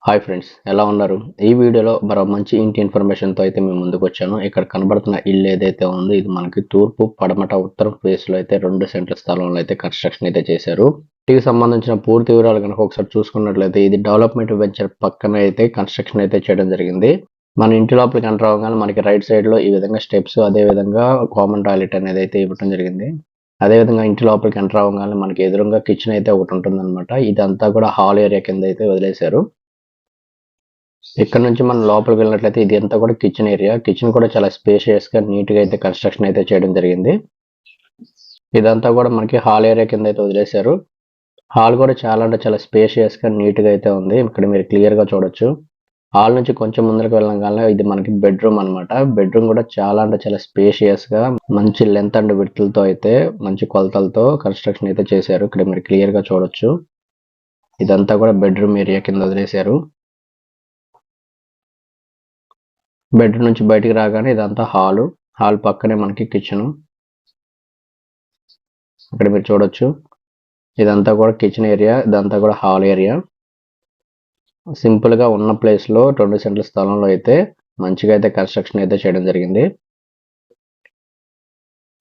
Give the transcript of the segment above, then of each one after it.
Hi friends, ఎలా ఉన్నారు? ఈ వీడియోలో మరో మంచి ఇంటి ఇన్ఫర్మేషన్తో అయితే మేము ముందుకు వచ్చాను. ఇక్కడ కనబడుతున్న ఇల్లు ఏదైతే ఉందో ఇది మనకి తూర్పు, పడమట, ఉత్తరం ఫేస్లో అయితే 2 సెంట్ల స్థలంలో అయితే కన్స్ట్రక్షన్ అయితే చేశారు. ఇంటికి సంబంధించిన పూర్తి వివరాలు కనుక ఒకసారి చూసుకున్నట్లయితే ఇది డెవలప్మెంట్ వెంచర్ పక్కన అయితే కన్స్ట్రక్షన్ అయితే చేయడం జరిగింది. మన ఇంటి లోపలికి ఎంటర్ అవ్వగానే మనకి రైట్ సైడ్లో ఈ విధంగా స్టెప్స్, అదేవిధంగా కామన్ టాయిలెట్ అనేది అయితే ఇవ్వడం జరిగింది. అదేవిధంగా ఇంటి లోపలికి ఎంటర్ అవ్వగానే మనకి ఎదురుగా కిచెన్ అయితే ఒకటి ఉంటుందన్నమాట. ఇదంతా కూడా హాల్ ఏరియా కింద అయితే వదిలేశారు. ఇక్కడ నుంచి మనం లోపలికి వెళ్ళినట్లయితే ఇది అంతా కూడా కిచెన్ ఏరియా. కిచెన్ కూడా చాలా స్పేషియస్ గా నీట్ గా అయితే కన్స్ట్రక్షన్ అయితే చేయడం జరిగింది. ఇదంతా కూడా మనకి హాల్ ఏరియా కింద అయితే వదిలేశారు. హాల్ కూడా చాలా అంటే చాలా స్పేషియస్ గా నీట్ గా అయితే ఉంది. ఇక్కడ మీరు క్లియర్ గా చూడొచ్చు. హాల్ నుంచి కొంచెం ముందరకు వెళ్ళగానే ఇది మనకి బెడ్రూమ్ అనమాట. బెడ్రూమ్ కూడా చాలా అంటే చాలా స్పేషియస్ గా మంచి లెంత్ అండ్ విడ్త్లతో అయితే మంచి కొలతలతో కన్స్ట్రక్షన్ అయితే చేశారు. ఇక్కడ మీరు క్లియర్ గా చూడొచ్చు. ఇదంతా కూడా బెడ్రూమ్ ఏరియా కింద వదిలేశారు. బెడ్రూమ్ నుంచి బయటికి రాగానే ఇదంతా హాల్ పక్కనే మనకి కిచెన్. ఇక్కడ మీరు చూడొచ్చు. ఇదంతా కూడా కిచెన్ ఏరియా, ఇదంతా కూడా హాల్ ఏరియా. సింపుల్ గా ఉన్న ప్లేస్ లో 2 సెంట్ల స్థలంలో అయితే మంచిగా అయితే కన్స్ట్రక్షన్ అయితే చేయడం జరిగింది.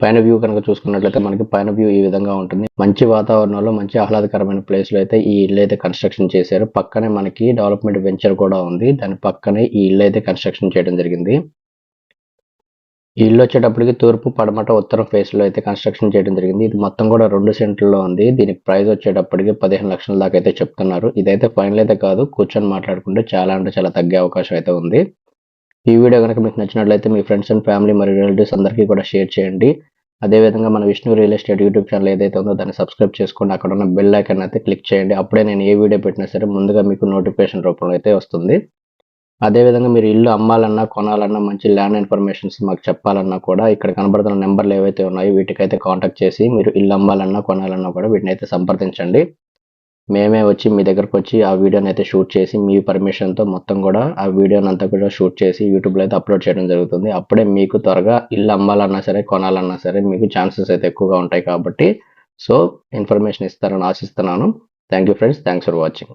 పైన వ్యూ కనుక చూసుకున్నట్లయితే మనకి పైన వ్యూ ఈ విధంగా ఉంటుంది. మంచి వాతావరణంలో మంచి ఆహ్లాదకరమైన ప్లేస్ లో అయితే ఈ ఇల్లు అయితే కన్స్ట్రక్షన్ చేశారు. పక్కనే మనకి డెవలప్మెంట్ వెంచర్ కూడా ఉంది. దాని పక్కనే ఈ ఇల్లు అయితే కన్స్ట్రక్షన్ చేయడం జరిగింది. ఈ ఇల్లు వచ్చేటప్పటికి తూర్పు, పడమట, ఉత్తరం ఫేస్ లో అయితే కన్స్ట్రక్షన్ చేయడం జరిగింది. ఇది మొత్తం కూడా 2 సెంట్లలో ఉంది. దీనికి ప్రైస్ వచ్చేటప్పటికి 15 లక్షల దాకా అయితే చెప్తున్నారు. ఇదైతే ఫైనల్ అయితే కాదు, కూర్చొని మాట్లాడుకుంటే చాలా అంటే చాలా తగ్గే అవకాశం అయితే ఉంది. ఈ వీడియో కనుక మీకు నచ్చినట్లయితే మీ ఫ్రెండ్స్ అండ్ ఫ్యామిలీ మరియు రిలేటివ్స్ అందరికీ కూడా షేర్ చేయండి. అదేవిధంగా మన Vishnu real estate YouTube channel ఏదైతే ఉందో దాన్ని సబ్స్క్రైబ్ చేసుకోండి. అక్కడ ఉన్న బెల్ ఐకాన్ అయితే క్లిక్ చేయండి. అప్పుడే నేను ఏ వీడియో పెట్టినా సరే ముందుగా మీకు నోటిఫికేషన్ రూపంలో అయితే వస్తుంది. అదేవిధంగా మీరు ఇల్లు అమ్మాలన్నా, కొనాలన్నా, మంచి ల్యాండ్ ఇన్ఫర్మేషన్స్ మాకు చెప్పాలన్నా కూడా ఇక్కడ కనబడుతున్న నెంబర్లు ఏవైతే ఉన్నాయో వీటికైతే కాంటాక్ట్ చేసి మీరు ఇల్లు అమ్మాలన్నా, కొనాలన్నా కూడా వీటిని అయితే సంప్రదించండి. మేమే వచ్చి మీ దగ్గరకు వచ్చి ఆ వీడియోని అయితే షూట్ చేసి మీ పర్మిషన్తో మొత్తం కూడా ఆ వీడియోని అంతా కూడా షూట్ చేసి యూట్యూబ్లో అయితే అప్లోడ్ చేయడం జరుగుతుంది. అప్పుడే మీకు త్వరగా ఇల్లు అమ్మాలన్నా సరే, కొనాలన్నా సరే మీకు ఛాన్సెస్ అయితే ఎక్కువగా ఉంటాయి కాబట్టి సో ఇన్ఫర్మేషన్ ఇస్తారని ఆశిస్తున్నాను. Thank you friends, thanks for watching.